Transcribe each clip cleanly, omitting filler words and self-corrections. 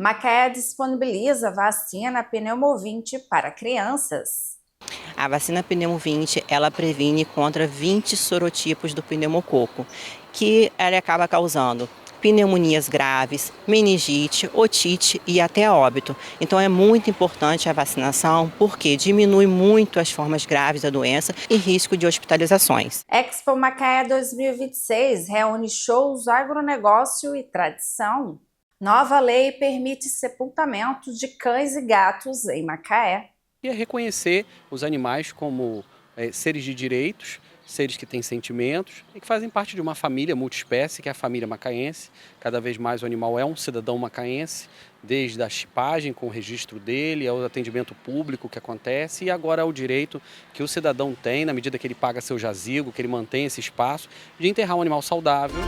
Macaé disponibiliza vacina pneumovinte para crianças. A vacina pneumovinte, ela previne contra 20 sorotipos do pneumococo, que ela acaba causando pneumonias graves, meningite, otite e até óbito. Então é muito importante a vacinação porque diminui muito as formas graves da doença e risco de hospitalizações. Expo Macaé 2026 reúne shows, agronegócio e tradição. Nova lei permite sepultamento de cães e gatos em Macaé. E é reconhecer os animais como seres de direitos, seres que têm sentimentos e que fazem parte de uma família multiespécie, que é a família macaense. Cada vez mais o animal é um cidadão macaense, desde a chipagem com o registro dele, ao atendimento público que acontece e agora ao direito que o cidadão tem, na medida que ele paga seu jazigo, que ele mantém esse espaço, de enterrar um animal saudável.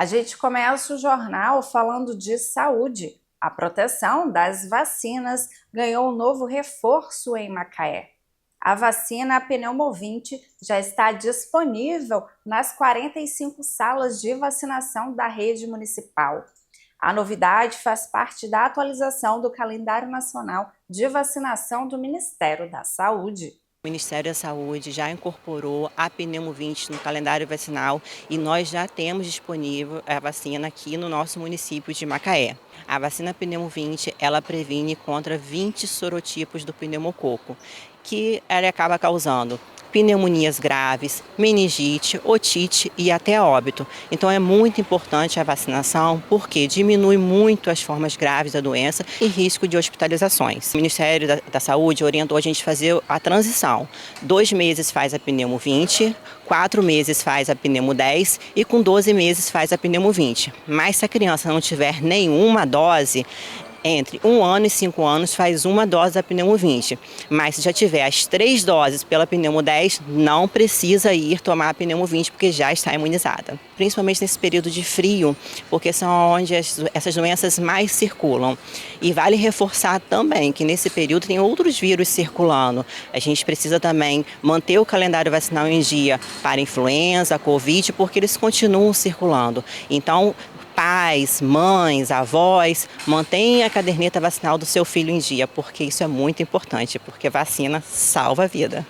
A gente começa o jornal falando de saúde. A proteção das vacinas ganhou um novo reforço em Macaé. A vacina pneumovinte já está disponível nas 45 salas de vacinação da rede municipal. A novidade faz parte da atualização do Calendário Nacional de Vacinação do Ministério da Saúde. O Ministério da Saúde já incorporou a pneumovinte no calendário vacinal e nós já temos disponível a vacina aqui no nosso município de Macaé. A vacina pneumovinte, ela previne contra 20 sorotipos do pneumococo, que ela acaba causando pneumonias graves, meningite, otite e até óbito. Então é muito importante a vacinação porque diminui muito as formas graves da doença e risco de hospitalizações. O Ministério da Saúde orientou a gente fazer a transição. 2 meses faz a pneumo 20, 4 meses faz a pneumo 10 e com 12 meses faz a pneumo 20. Mas se a criança não tiver nenhuma dose, entre 1 ano e 5 anos faz uma dose da pneumo 20, mas se já tiver as 3 doses pela pneumo 10, não precisa ir tomar a pneumo 20 porque já está imunizada. Principalmente nesse período de frio, porque são onde essas doenças mais circulam. E vale reforçar também que nesse período tem outros vírus circulando. A gente precisa também manter o calendário vacinal em dia para influenza, covid, porque eles continuam circulando. Então, pais, mães, avós, mantenham a caderneta vacinal do seu filho em dia, porque isso é muito importante, porque vacina salva a vida.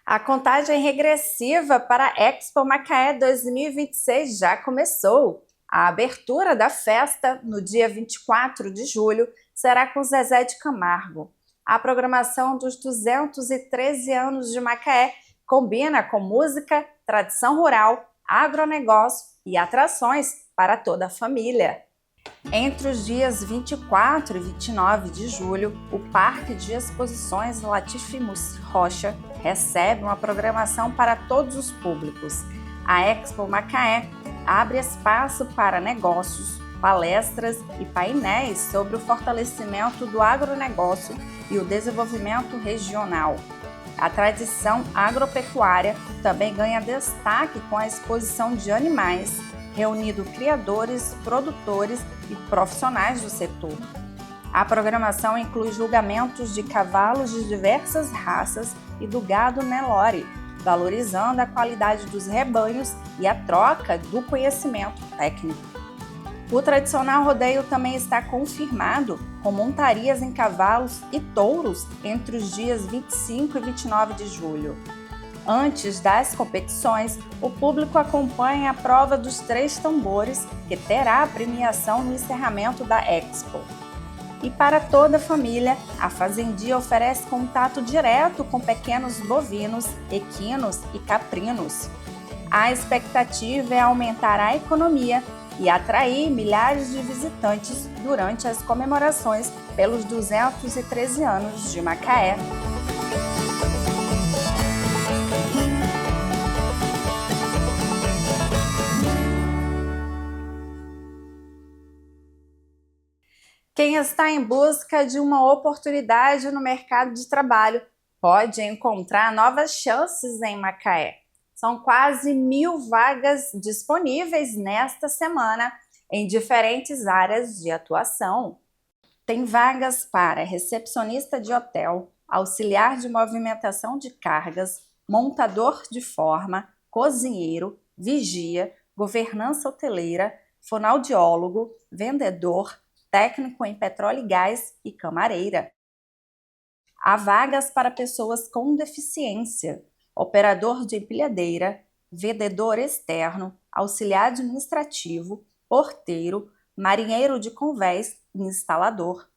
A contagem regressiva para a Expo Macaé 2026 já começou. A abertura da festa, no dia 24 de julho, será com Zezé de Camargo. A programação dos 213 anos de Macaé combina com música, tradição rural, agronegócio e atrações para toda a família. Entre os dias 24 e 29 de julho, o Parque de Exposições Latifi Rocha recebe uma programação para todos os públicos. A Expo Macaé abre espaço para negócios, palestras e painéis sobre o fortalecimento do agronegócio e o desenvolvimento regional. A tradição agropecuária também ganha destaque com a exposição de animais, reunindo criadores, produtores e profissionais do setor. A programação inclui julgamentos de cavalos de diversas raças e do gado Nelore, valorizando a qualidade dos rebanhos e a troca do conhecimento técnico. O tradicional rodeio também está confirmado com montarias em cavalos e touros entre os dias 25 e 29 de julho. Antes das competições, o público acompanha a prova dos 3 tambores, que terá a premiação no encerramento da Expo. E para toda a família, a Fazendia oferece contato direto com pequenos bovinos, equinos e caprinos. A expectativa é aumentar a economia e atrair milhares de visitantes durante as comemorações pelos 213 anos de Macaé. Quem está em busca de uma oportunidade no mercado de trabalho pode encontrar novas chances em Macaé. São quase 1.000 vagas disponíveis nesta semana em diferentes áreas de atuação. Tem vagas para recepcionista de hotel, auxiliar de movimentação de cargas, montador de forma, cozinheiro, vigia, governança hoteleira, fonoaudiólogo, vendedor, técnico em petróleo e gás e camareira. Há vagas para pessoas com deficiência, operador de empilhadeira, vendedor externo, auxiliar administrativo, porteiro, marinheiro de convés e instalador.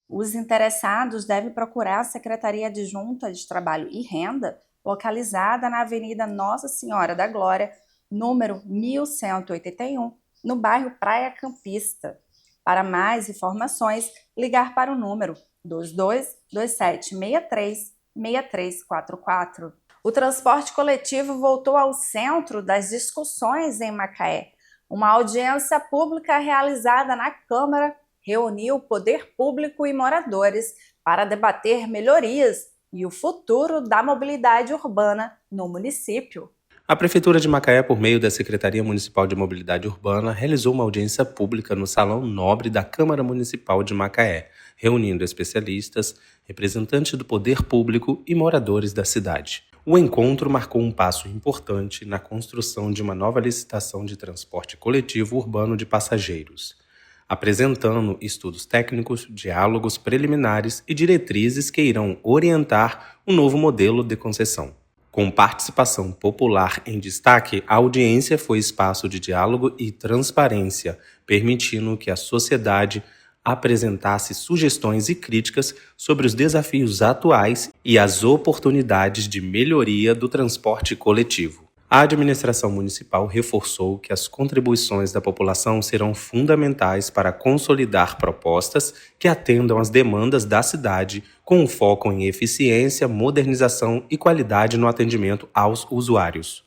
Os interessados devem procurar a Secretaria Adjunta de Trabalho e Renda, localizada na Avenida Nossa Senhora da Glória, número 1181, no bairro Praia Campista. Para mais informações, ligar para o número 222763-6344. O transporte coletivo voltou ao centro das discussões em Macaé. Uma audiência pública realizada na Câmara reuniu o poder público e moradores para debater melhorias e o futuro da mobilidade urbana no município. A Prefeitura de Macaé, por meio da Secretaria Municipal de Mobilidade Urbana, realizou uma audiência pública no Salão Nobre da Câmara Municipal de Macaé, reunindo especialistas, representantes do poder público e moradores da cidade. O encontro marcou um passo importante na construção de uma nova licitação de transporte coletivo urbano de passageiros, apresentando estudos técnicos, diálogos preliminares e diretrizes que irão orientar um novo modelo de concessão. Com participação popular em destaque, a audiência foi espaço de diálogo e transparência, permitindo que a sociedade apresentasse sugestões e críticas sobre os desafios atuais e as oportunidades de melhoria do transporte coletivo. A administração municipal reforçou que as contribuições da população serão fundamentais para consolidar propostas que atendam às demandas da cidade, com foco em eficiência, modernização e qualidade no atendimento aos usuários.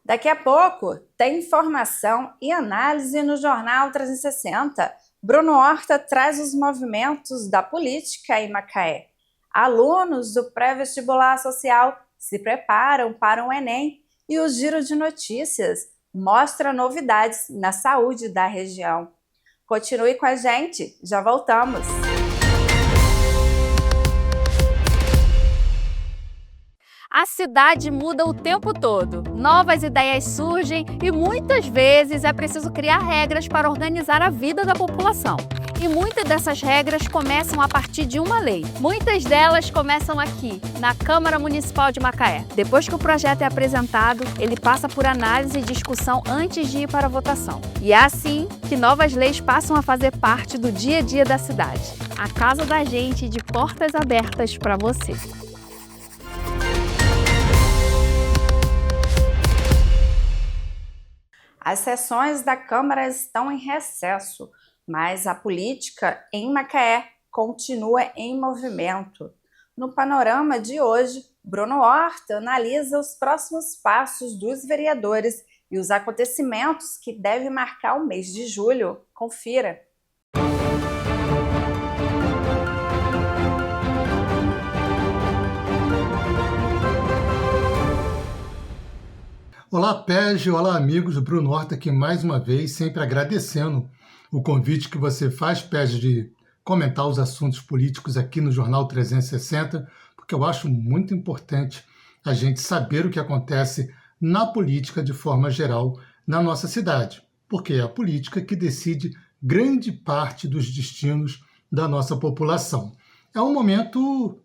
Daqui a pouco tem informação e análise no Jornal 360. Bruno Horta traz os movimentos da política em Macaé. Alunos do pré-vestibular social se preparam para o Enem e o Giro de Notícias mostra novidades na saúde da região. Continue com a gente, já voltamos! A cidade muda o tempo todo, novas ideias surgem e muitas vezes é preciso criar regras para organizar a vida da população. E muitas dessas regras começam a partir de uma lei. Muitas delas começam aqui, na Câmara Municipal de Macaé. Depois que o projeto é apresentado, ele passa por análise e discussão antes de ir para a votação. E é assim que novas leis passam a fazer parte do dia a dia da cidade. A casa da gente de portas abertas para você. As sessões da Câmara estão em recesso, mas a política em Macaé continua em movimento. No panorama de hoje, Bruno Horta analisa os próximos passos dos vereadores e os acontecimentos que devem marcar o mês de julho. Confira! Olá, Pege, olá, amigos. Bruno Horta aqui mais uma vez, sempre agradecendo o convite que você faz, Pege, de comentar os assuntos políticos aqui no Jornal 360, porque eu acho muito importante a gente saber o que acontece na política de forma geral na nossa cidade, porque é a política que decide grande parte dos destinos da nossa população. É um momento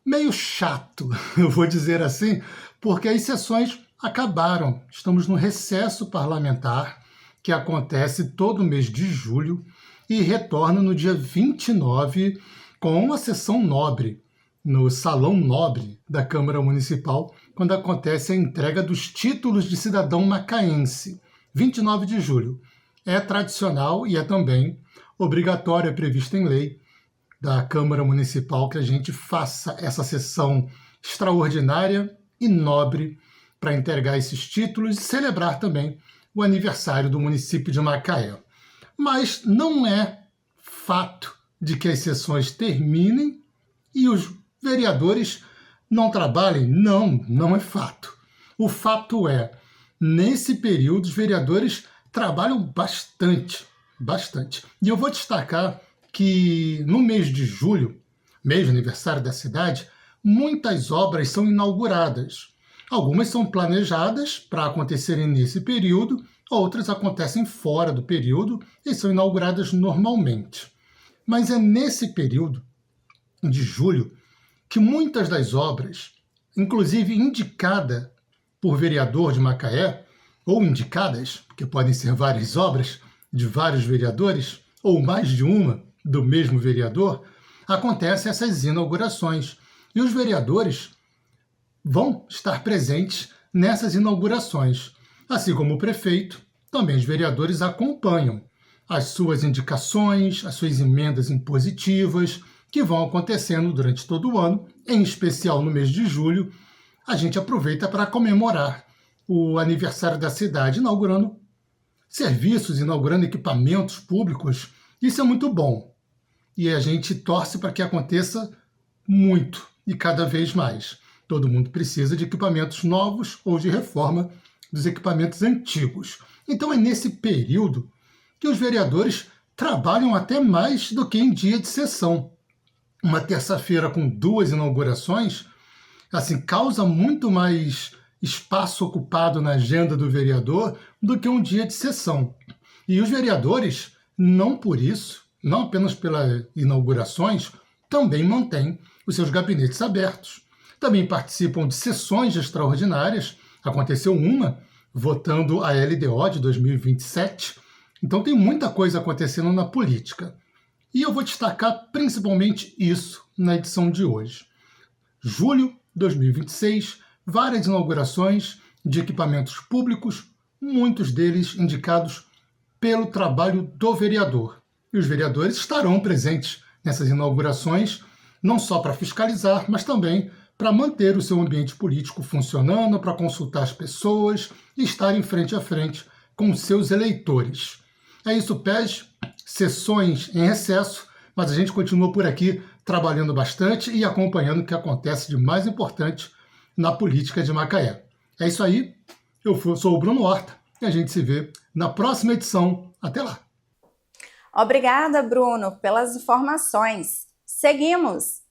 meio chato, eu vou dizer assim, porque as sessões acabaram. Estamos no recesso parlamentar, que acontece todo mês de julho e retorna no dia 29 com uma sessão nobre, no Salão Nobre da Câmara Municipal, quando acontece a entrega dos títulos de cidadão macaense. 29 de julho. É tradicional e é também obrigatório, é previsto em lei da Câmara Municipal que a gente faça essa sessão extraordinária e nobre para entregar esses títulos e celebrar também o aniversário do município de Macaé. Mas não é fato de que as sessões terminem e os vereadores não trabalhem. Não é fato. O fato é, nesse período, os vereadores trabalham bastante. E eu vou destacar que no mês de julho, mês de aniversário da cidade, muitas obras são inauguradas. Algumas são planejadas para acontecerem nesse período, outras acontecem fora do período e são inauguradas normalmente. Mas é nesse período de julho que muitas das obras, inclusive indicada por vereador de Macaé, ou indicadas, porque podem ser várias obras de vários vereadores, ou mais de uma do mesmo vereador, acontecem essas inaugurações. E os vereadores vão estar presentes nessas inaugurações, assim como o prefeito. Também os vereadores acompanham as suas indicações, as suas emendas impositivas, que vão acontecendo durante todo o ano, em especial no mês de julho. A gente aproveita para comemorar o aniversário da cidade, inaugurando serviços, inaugurando equipamentos públicos. Isso é muito bom. E a gente torce para que aconteça muito e cada vez mais. Todo mundo precisa de equipamentos novos ou de reforma dos equipamentos antigos. Então é nesse período que os vereadores trabalham até mais do que em dia de sessão. Uma terça-feira com 2 inaugurações, assim, causa muito mais espaço ocupado na agenda do vereador do que um dia de sessão. E os vereadores, não por isso, não apenas pelas inaugurações, também mantêm os seus gabinetes abertos. Também participam de sessões extraordinárias. Aconteceu uma votando a LDO de 2027. Então tem muita coisa acontecendo na política. E eu vou destacar principalmente isso na edição de hoje. Julho 2026, várias inaugurações de equipamentos públicos, muitos deles indicados pelo trabalho do vereador. E os vereadores estarão presentes nessas inaugurações, não só para fiscalizar, mas também para manter o seu ambiente político funcionando, para consultar as pessoas e estarem frente a frente com seus eleitores. É isso, PES, sessões em recesso, mas a gente continua por aqui trabalhando bastante e acompanhando o que acontece de mais importante na política de Macaé. É isso aí, eu sou o Bruno Horta e a gente se vê na próxima edição. Até lá! Obrigada, Bruno, pelas informações. Seguimos!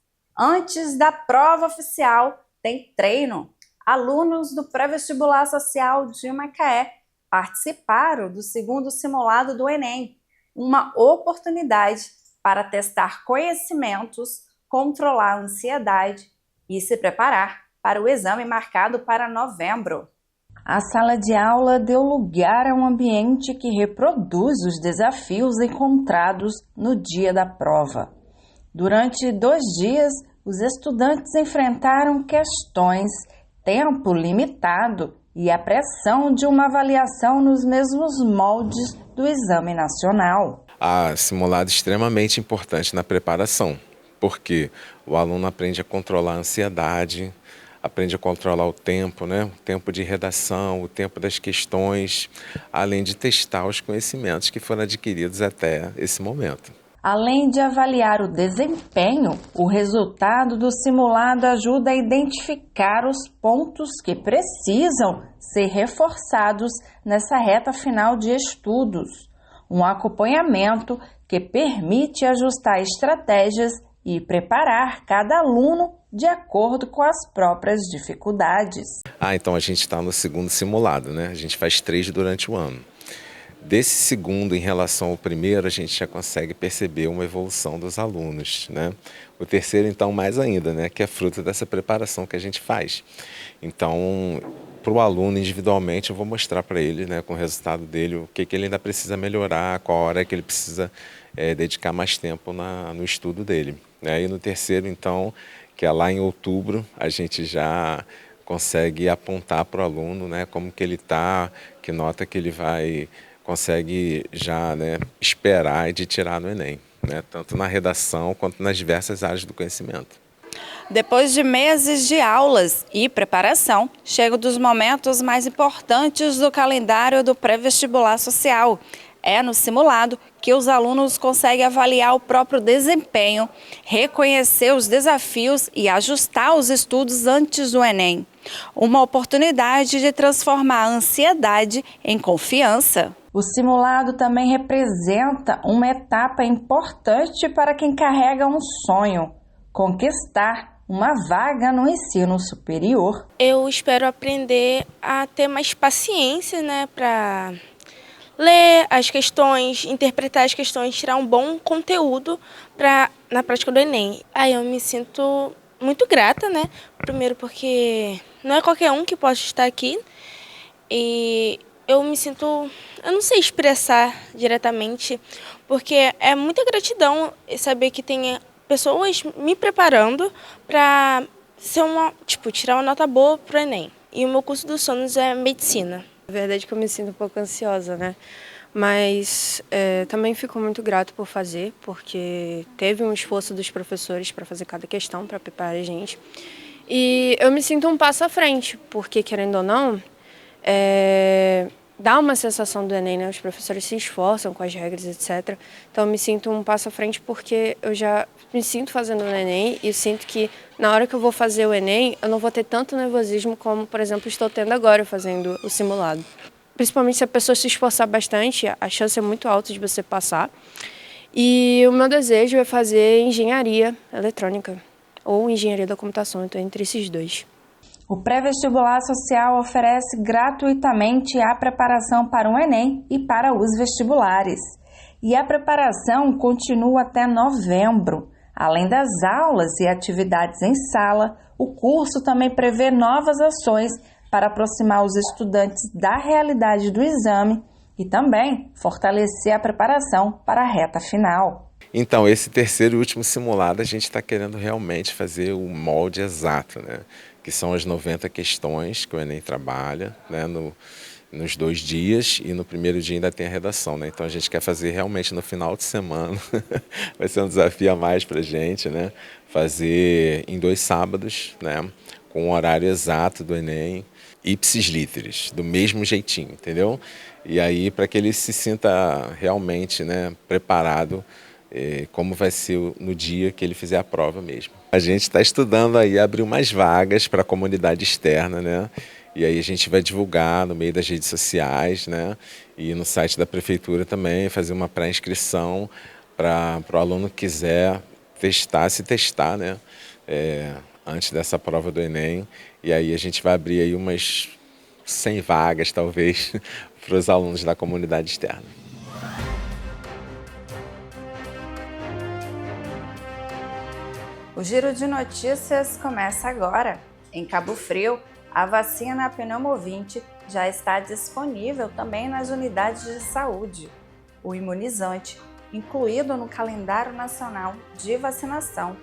Antes da prova oficial, tem treino. Alunos do pré-vestibular social de Macaé participaram do 2º simulado do Enem, uma oportunidade para testar conhecimentos, controlar a ansiedade e se preparar para o exame marcado para novembro. A sala de aula deu lugar a um ambiente que reproduz os desafios encontrados no dia da prova. Durante 2 dias, os estudantes enfrentaram questões, tempo limitado e a pressão de uma avaliação nos mesmos moldes do exame nacional. Simulado é extremamente importante na preparação, porque o aluno aprende a controlar a ansiedade, aprende a controlar o tempo, o tempo de redação, o tempo das questões, além de testar os conhecimentos que foram adquiridos até esse momento. Além de avaliar o desempenho, o resultado do simulado ajuda a identificar os pontos que precisam ser reforçados nessa reta final de estudos. Um acompanhamento que permite ajustar estratégias e preparar cada aluno de acordo com as próprias dificuldades. Então a gente está no 2º simulado, A gente faz 3 durante o ano. Desse 2º, em relação ao primeiro, a gente já consegue perceber uma evolução dos alunos, O terceiro, então, mais ainda, que é fruto dessa preparação que a gente faz. Então, para o aluno individualmente, eu vou mostrar para ele, com o resultado dele, o que ele ainda precisa melhorar, qual hora que ele precisa dedicar mais tempo no estudo dele. E no terceiro, então, que é lá em outubro, a gente já consegue apontar para o aluno, como que ele está, que nota que ele consegue já esperar de tirar no Enem, tanto na redação quanto nas diversas áreas do conhecimento. Depois de meses de aulas e preparação, chega um dos momentos mais importantes do calendário do pré-vestibular social. É no simulado que os alunos conseguem avaliar o próprio desempenho, reconhecer os desafios e ajustar os estudos antes do Enem. Uma oportunidade de transformar a ansiedade em confiança. O simulado também representa uma etapa importante para quem carrega um sonho: conquistar uma vaga no ensino superior. Eu espero aprender a ter mais paciência, né, para ler as questões, interpretar as questões, tirar um bom conteúdo na prática do Enem. Aí eu me sinto muito grata, né? Primeiro porque não é qualquer um que pode estar aqui. E eu não sei expressar diretamente, porque é muita gratidão saber que tem pessoas me preparando para ser tirar uma nota boa para o Enem. E o meu curso dos sonhos é medicina. Na verdade que eu me sinto um pouco ansiosa, né? Mas também fico muito grato por fazer, porque teve um esforço dos professores para fazer cada questão, para preparar a gente. E eu me sinto um passo à frente, porque querendo ou não, dá uma sensação do Enem, né? Os professores se esforçam com as regras, etc. Então eu me sinto um passo à frente porque eu já me sinto fazendo o Enem e sinto que na hora que eu vou fazer o Enem, eu não vou ter tanto nervosismo como, por exemplo, estou tendo agora fazendo o simulado. Principalmente se a pessoa se esforçar bastante, a chance é muito alta de você passar. E o meu desejo é fazer engenharia eletrônica ou engenharia da computação, então entre esses dois. O pré-vestibular social oferece gratuitamente a preparação para o Enem e para os vestibulares. E a preparação continua até novembro. Além das aulas e atividades em sala, o curso também prevê novas ações para aproximar os estudantes da realidade do exame e também fortalecer a preparação para a reta final. Então, esse terceiro e último simulado, a gente está querendo realmente fazer o molde exato, né? Que são as 90 questões que o Enem trabalha, né? Nos 2 dias, e no primeiro dia ainda tem a redação, né? Então a gente quer fazer realmente no final de semana, vai ser um desafio a mais para a gente, né? Fazer em 2 sábados, né? Com o horário exato do Enem, ipsis literis, do mesmo jeitinho, entendeu? E aí para que ele se sinta realmente, né, preparado, como vai ser no dia que ele fizer a prova mesmo. A gente está estudando aí abrir umas vagas para a comunidade externa, né? E aí a gente vai divulgar no meio das redes sociais, né? E no site da prefeitura também, fazer uma pré-inscrição para o aluno que quiser se testar, né? Antes dessa prova do Enem. E aí a gente vai abrir aí umas 100 vagas, talvez, para os alunos da comunidade externa. O Giro de Notícias começa agora. Em Cabo Frio, a vacina Pneumovinte já está disponível também nas unidades de saúde. O imunizante, incluído no calendário nacional de vacinação,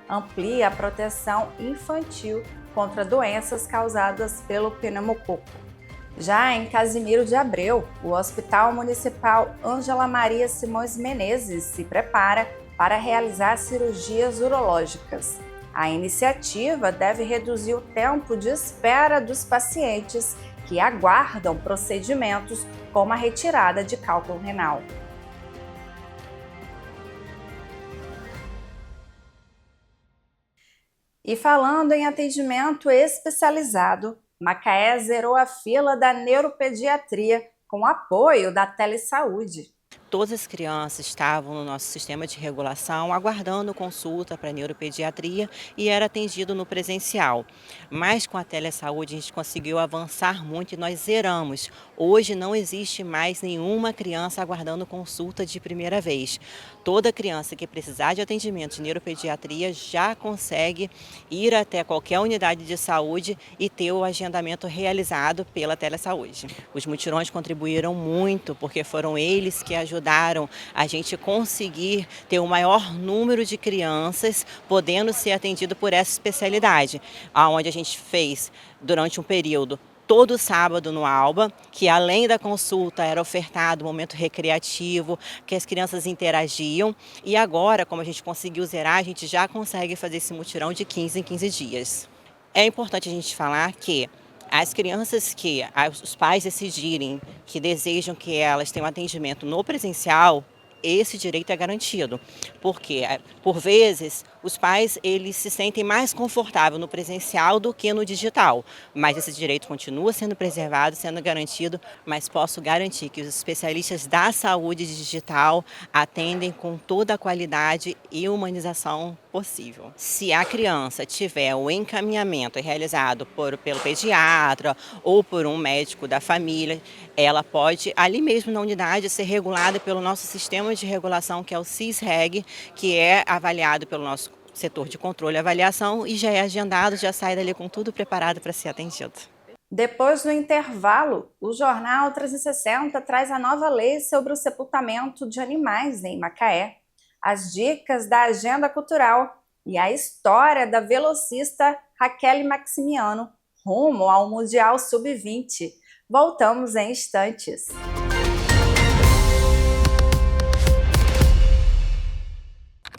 amplia a proteção infantil contra doenças causadas pelo pneumococo. Já em Casimiro de Abreu, o Hospital Municipal Ângela Maria Simões Menezes se prepara para realizar cirurgias urológicas. A iniciativa deve reduzir o tempo de espera dos pacientes que aguardam procedimentos como a retirada de cálculo renal. E falando em atendimento especializado, Macaé zerou a fila da neuropediatria com apoio da Telesaúde. Todas as crianças estavam no nosso sistema de regulação aguardando consulta para neuropediatria e era atendido no presencial. Mas com a Telesaúde a gente conseguiu avançar muito e nós zeramos. Hoje não existe mais nenhuma criança aguardando consulta de primeira vez. Toda criança que precisar de atendimento de neuropediatria já consegue ir até qualquer unidade de saúde e ter o agendamento realizado pela Telesaúde. Os mutirões contribuíram muito porque foram eles que ajudaram a gente conseguir ter o maior número de crianças podendo ser atendido por essa especialidade, onde a gente fez durante um período todo sábado no Alba, que além da consulta era ofertado um momento recreativo, que as crianças interagiam. E agora, como a gente conseguiu zerar, a gente já consegue fazer esse mutirão de 15 em 15 dias. É importante a gente falar que as crianças que os pais decidirem que desejam que elas tenham atendimento no presencial, esse direito é garantido, porque por vezes Os pais, eles se sentem mais confortáveis no presencial do que no digital, mas esse direito continua sendo preservado, sendo garantido, mas posso garantir que os especialistas da saúde digital atendem com toda a qualidade e humanização possível. Se a criança tiver o encaminhamento realizado pelo pediatra ou por um médico da família, ela pode, ali mesmo na unidade, ser regulada pelo nosso sistema de regulação, que é o CIS-REG, que é avaliado pelo nosso setor de controle e avaliação e já é agendado, já sai dali com tudo preparado para ser atendido. Depois do intervalo, o Jornal 360 traz a nova lei sobre o sepultamento de animais em Macaé, as dicas da agenda cultural e a história da velocista Raquel Maximiano rumo ao Mundial Sub-20. Voltamos em instantes.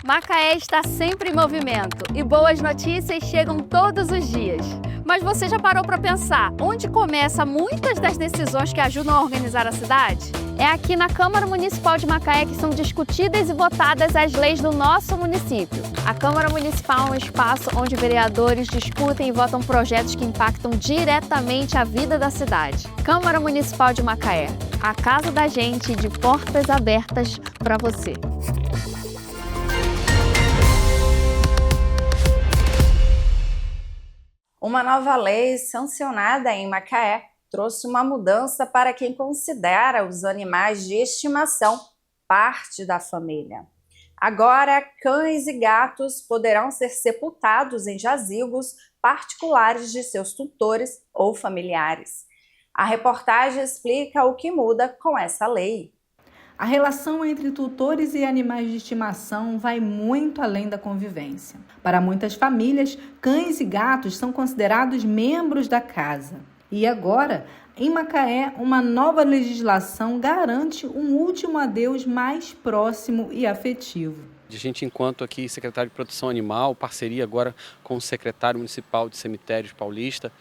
Macaé está sempre em movimento e boas notícias chegam todos os dias. Mas você já parou para pensar onde começam muitas das decisões que ajudam a organizar a cidade? É aqui na Câmara Municipal de Macaé que são discutidas e votadas as leis do nosso município. A Câmara Municipal é um espaço onde vereadores discutem e votam projetos que impactam diretamente a vida da cidade. Câmara Municipal de Macaé, a casa da gente de portas abertas para você. Uma nova lei sancionada em Macaé trouxe uma mudança para quem considera os animais de estimação parte da família. Agora, cães e gatos poderão ser sepultados em jazigos particulares de seus tutores ou familiares. A reportagem explica o que muda com essa lei. A relação entre tutores e animais de estimação vai muito além da convivência. Para muitas famílias, cães e gatos são considerados membros da casa. E agora, em Macaé, uma nova legislação garante um último adeus mais próximo e afetivo. A gente, enquanto aqui secretário de Proteção Animal, parceria agora com o secretário municipal de Cemitérios Paulista,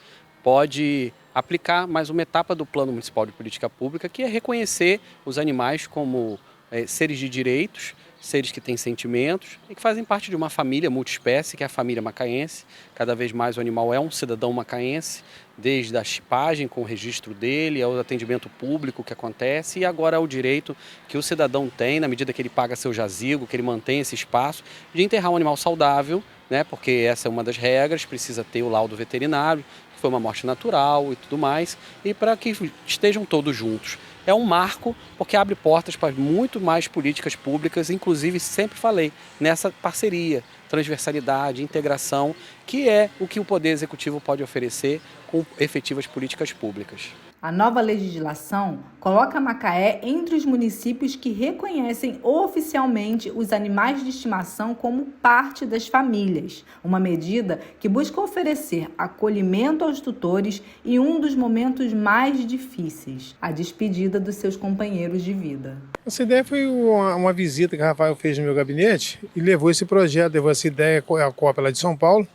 pode aplicar mais uma etapa do Plano Municipal de Política Pública, que é reconhecer os animais como seres de direitos, seres que têm sentimentos e que fazem parte de uma família multiespécie, que é a família macaense. Cada vez mais o animal é um cidadão macaense, desde a chipagem com o registro dele, ao atendimento público que acontece, e agora é o direito que o cidadão tem, na medida que ele paga seu jazigo, que ele mantém esse espaço, de enterrar um animal saudável, né, porque essa é uma das regras, precisa ter o laudo veterinário, foi uma morte natural e tudo mais, e para que estejam todos juntos. É um marco porque abre portas para muito mais políticas públicas, inclusive sempre falei nessa parceria, transversalidade, integração, que é o que o Poder Executivo pode oferecer com efetivas políticas públicas. A nova legislação coloca Macaé entre os municípios que reconhecem oficialmente os animais de estimação como parte das famílias, uma medida que busca oferecer acolhimento aos tutores em um dos momentos mais difíceis, a despedida dos seus companheiros de vida. Essa ideia foi uma visita que o Rafael fez no meu gabinete e levou esse projeto, levou essa ideia à Copa lá de São Paulo,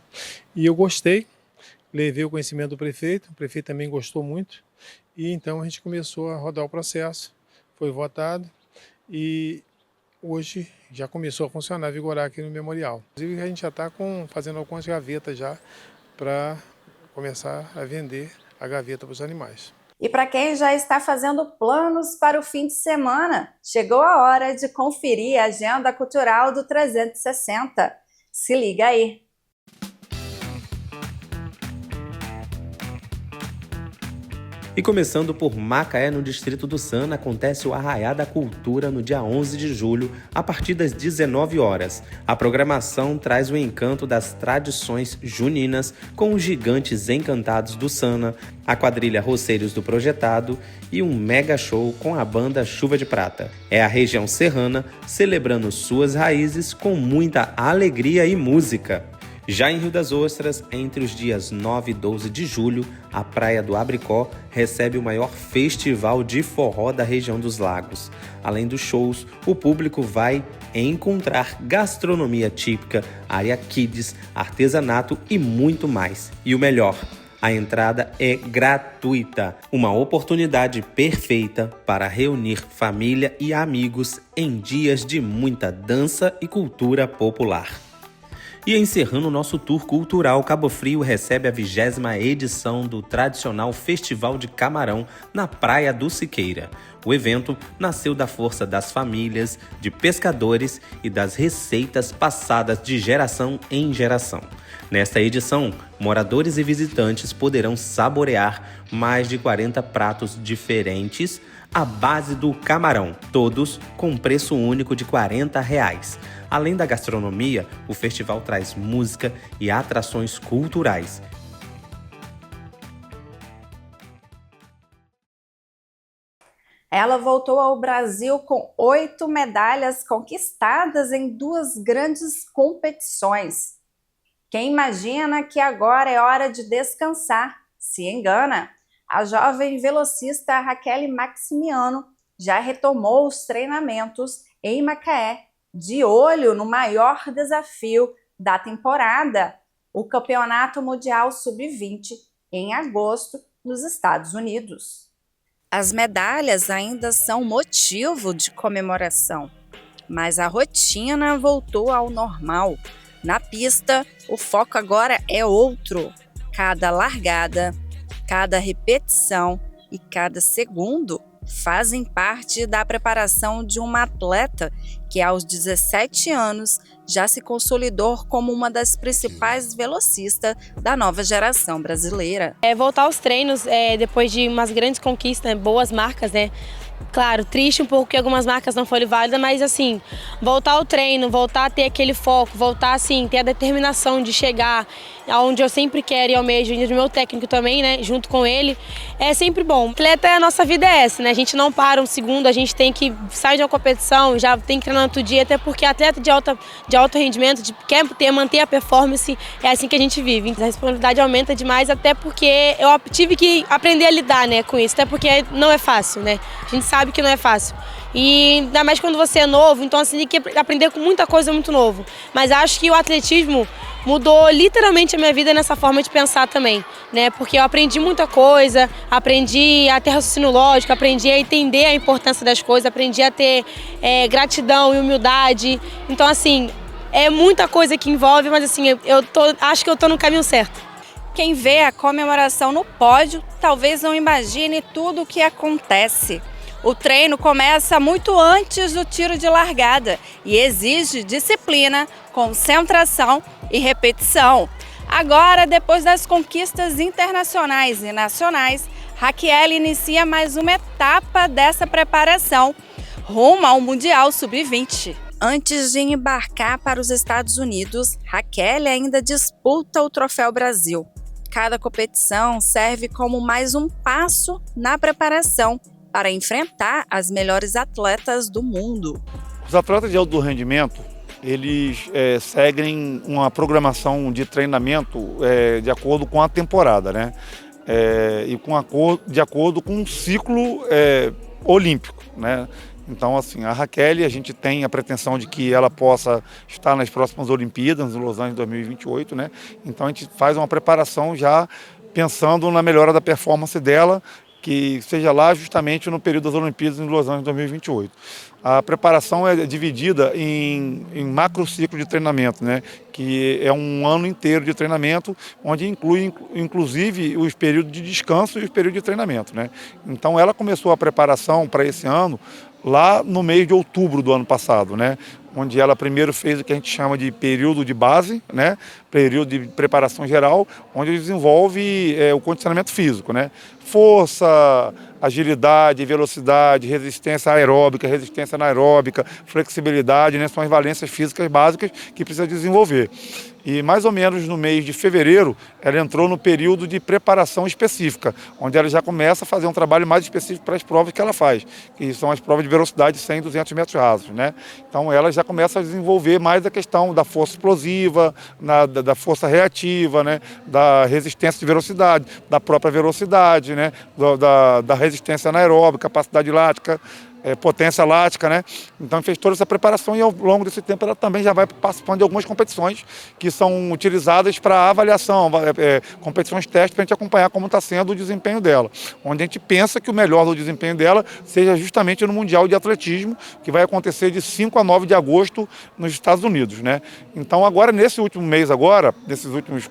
e eu gostei. Levei o conhecimento do prefeito, o prefeito também gostou muito, e então a gente começou a rodar o processo, foi votado e hoje já começou a funcionar, a vigorar aqui no memorial. Inclusive a gente já está fazendo algumas gavetas já para começar a vender a gaveta para os animais. E para quem já está fazendo planos para o fim de semana, chegou a hora de conferir a agenda cultural do 360. Se liga aí! E começando por Macaé, no distrito do Sana, acontece o Arraiá da Cultura no dia 11 de julho, a partir das 19 horas. A programação traz o encanto das tradições juninas com os gigantes encantados do Sana, a quadrilha Roceiros do Projetado e um mega show com a banda Chuva de Prata. É a região serrana celebrando suas raízes com muita alegria e música. Já em Rio das Ostras, entre os dias 9 e 12 de julho, a Praia do Abricó recebe o maior festival de forró da região dos lagos. Além dos shows, o público vai encontrar gastronomia típica, área kids, artesanato e muito mais. E o melhor, a entrada é gratuita, uma oportunidade perfeita para reunir família e amigos em dias de muita dança e cultura popular. E encerrando o nosso tour cultural, Cabo Frio recebe a 20ª edição do tradicional Festival de Camarão na Praia do Siqueira. O evento nasceu da força das famílias, de pescadores e das receitas passadas de geração em geração. Nesta edição, moradores e visitantes poderão saborear mais de 40 pratos diferentes à base do camarão, todos com preço único de R$ 40. Além da gastronomia, o festival traz música e atrações culturais. Ela voltou ao Brasil com 8 medalhas conquistadas em 2 grandes competições. Quem imagina que agora é hora de descansar, se engana. A jovem velocista Raquel Maximiano já retomou os treinamentos em Macaé, de olho no maior desafio da temporada, o Campeonato Mundial Sub-20, em agosto, nos Estados Unidos. As medalhas ainda são motivo de comemoração, mas a rotina voltou ao normal. Na pista, o foco agora é outro. Cada largada, cada repetição e cada segundo fazem parte da preparação de uma atleta que aos 17 anos já se consolidou como uma das principais velocistas da nova geração brasileira. Voltar aos treinos depois de umas grandes conquistas, boas marcas, né? Claro, triste um pouco que algumas marcas não foram válidas, mas assim, voltar ao treino, voltar a ter aquele foco, voltar assim, ter a determinação de chegar aonde eu sempre quero e almejo, e do meu técnico também, né, junto com ele, é sempre bom. Atleta, a nossa vida é essa, né, a gente não para um segundo, a gente tem que sair de uma competição, já tem que treinar outro dia, até porque atleta de alto rendimento, quer manter a performance, é assim que a gente vive. A responsabilidade aumenta demais, até porque eu tive que aprender a lidar, né, com isso, até porque não é fácil, né, a gente sabe que não é fácil. E ainda mais quando você é novo, então assim, tem que aprender com muita coisa muito novo. Mas acho que o atletismo mudou literalmente a minha vida nessa forma de pensar também, né? Porque eu aprendi muita coisa, aprendi a ter raciocínio lógico, aprendi a entender a importância das coisas, aprendi a ter gratidão e humildade. Então assim, é muita coisa que envolve, mas assim, acho que eu tô no caminho certo. Quem vê a comemoração no pódio talvez não imagine tudo o que acontece. O treino começa muito antes do tiro de largada e exige disciplina, concentração e repetição. Agora, depois das conquistas internacionais e nacionais, Raquel inicia mais uma etapa dessa preparação rumo ao Mundial Sub-20. Antes de embarcar para os Estados Unidos, Raquel ainda disputa o Troféu Brasil. Cada competição serve como mais um passo na preparação para enfrentar as melhores atletas do mundo. Os atletas de alto rendimento, eles seguem uma programação de treinamento de acordo com a temporada, né? E de acordo com um ciclo olímpico, né? Então, assim, a Raquel, a gente tem a pretensão de que ela possa estar nas próximas Olimpíadas, em Los Angeles 2028, né? Então, a gente faz uma preparação já pensando na melhora da performance dela, que seja lá justamente no período das Olimpíadas em Los Angeles 2028. A preparação é dividida em macro ciclo de treinamento, né? Que é um ano inteiro de treinamento, onde inclui inclusive os períodos de descanso e os períodos de treinamento, né? Então ela começou a preparação para esse ano lá no mês de outubro do ano passado, né? Onde ela primeiro fez o que a gente chama de período de base, né? Período de preparação geral, onde desenvolve o condicionamento físico, né? Força, agilidade, velocidade, resistência aeróbica, resistência anaeróbica, flexibilidade, né? São as valências físicas básicas que precisa desenvolver. E mais ou menos no mês de fevereiro, ela entrou no período de preparação específica, onde ela já começa a fazer um trabalho mais específico para as provas que ela faz, que são as provas de velocidade 100 e 200 metros rasos, né? Então ela já começa a desenvolver mais a questão da força explosiva, da força reativa, né? Da resistência de velocidade, da própria velocidade, né? Da resistência anaeróbica, capacidade lática, potência lática, né? Então fez toda essa preparação e ao longo desse tempo ela também já vai participando de algumas competições que são utilizadas para avaliação, competições testes para a gente acompanhar como está sendo o desempenho dela. Onde a gente pensa que o melhor do desempenho dela seja justamente no Mundial de Atletismo, que vai acontecer de 5 a 9 de agosto nos Estados Unidos, né? Então agora, nesse último mês agora, nesses últimos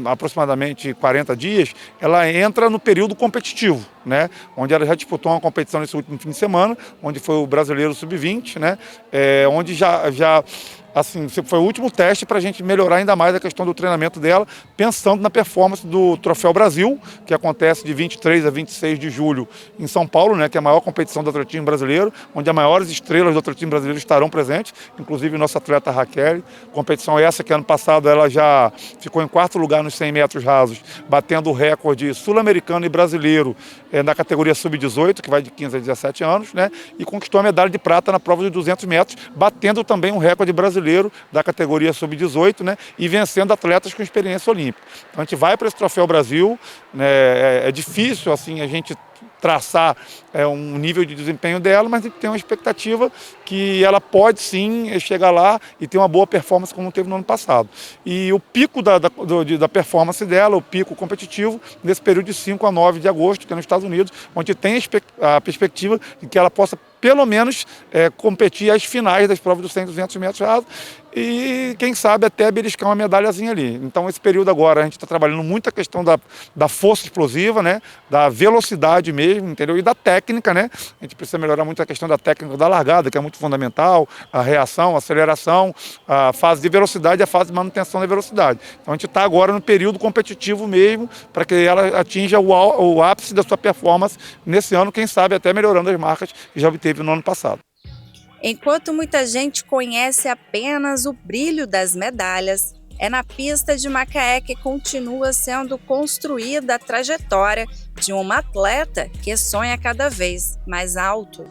aproximadamente 40 dias, ela entra no período competitivo, né? Onde ela já disputou uma competição nesse último fim de semana, onde foi o Brasileiro Sub-20, né? Onde já assim, foi o último teste para a gente melhorar ainda mais a questão do treinamento dela, pensando na performance do Troféu Brasil, que acontece de 23 a 26 de julho em São Paulo, né, que é a maior competição do atletismo brasileiro, onde as maiores estrelas do atletismo brasileiro estarão presentes, inclusive nossa atleta Raquel. Competição essa que ano passado ela já ficou em 4º lugar nos 100 metros rasos, batendo o recorde sul-americano e brasileiro na categoria Sub-18, que vai de 15 a 17 anos, né, e conquistou a medalha de prata na prova de 200 metros, batendo também um recorde brasileiro da categoria Sub-18, né, e vencendo atletas com experiência olímpica. Então a gente vai para esse Troféu Brasil, né, é difícil assim a gente traçar um nível de desempenho dela, mas a gente tem uma expectativa que ela pode sim chegar lá e ter uma boa performance como teve no ano passado. E o pico da performance dela, o pico competitivo, nesse período de 5 a 9 de agosto, que é nos Estados Unidos, onde tem a perspectiva de que ela possa pelo menos competir às finais das provas dos 100 e 200 metros rasos e quem sabe até beliscar uma medalhazinha ali. Então esse período agora a gente está trabalhando muito a questão da força explosiva, né, da velocidade mesmo, entendeu? E da técnica, né? A gente precisa melhorar muito a questão da técnica da largada, que é muito fundamental, a reação, a aceleração, a fase de velocidade e a fase de manutenção da velocidade. Então a gente está agora no período competitivo mesmo, para que ela atinja o ápice da sua performance nesse ano, quem sabe até melhorando as marcas que já obteve no ano passado. Enquanto muita gente conhece apenas o brilho das medalhas, é na pista de Macaé que continua sendo construída a trajetória de uma atleta que sonha cada vez mais alto.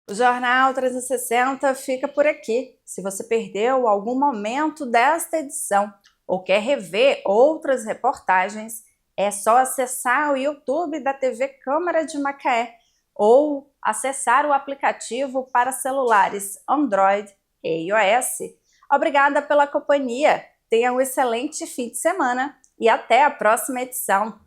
O Jornal 360 fica por aqui. Se você perdeu algum momento desta edição ou quer rever outras reportagens, é só acessar o YouTube da TV Câmara de Macaé ou acessar o aplicativo para celulares Android e iOS. Obrigada pela companhia, tenha um excelente fim de semana e até a próxima edição.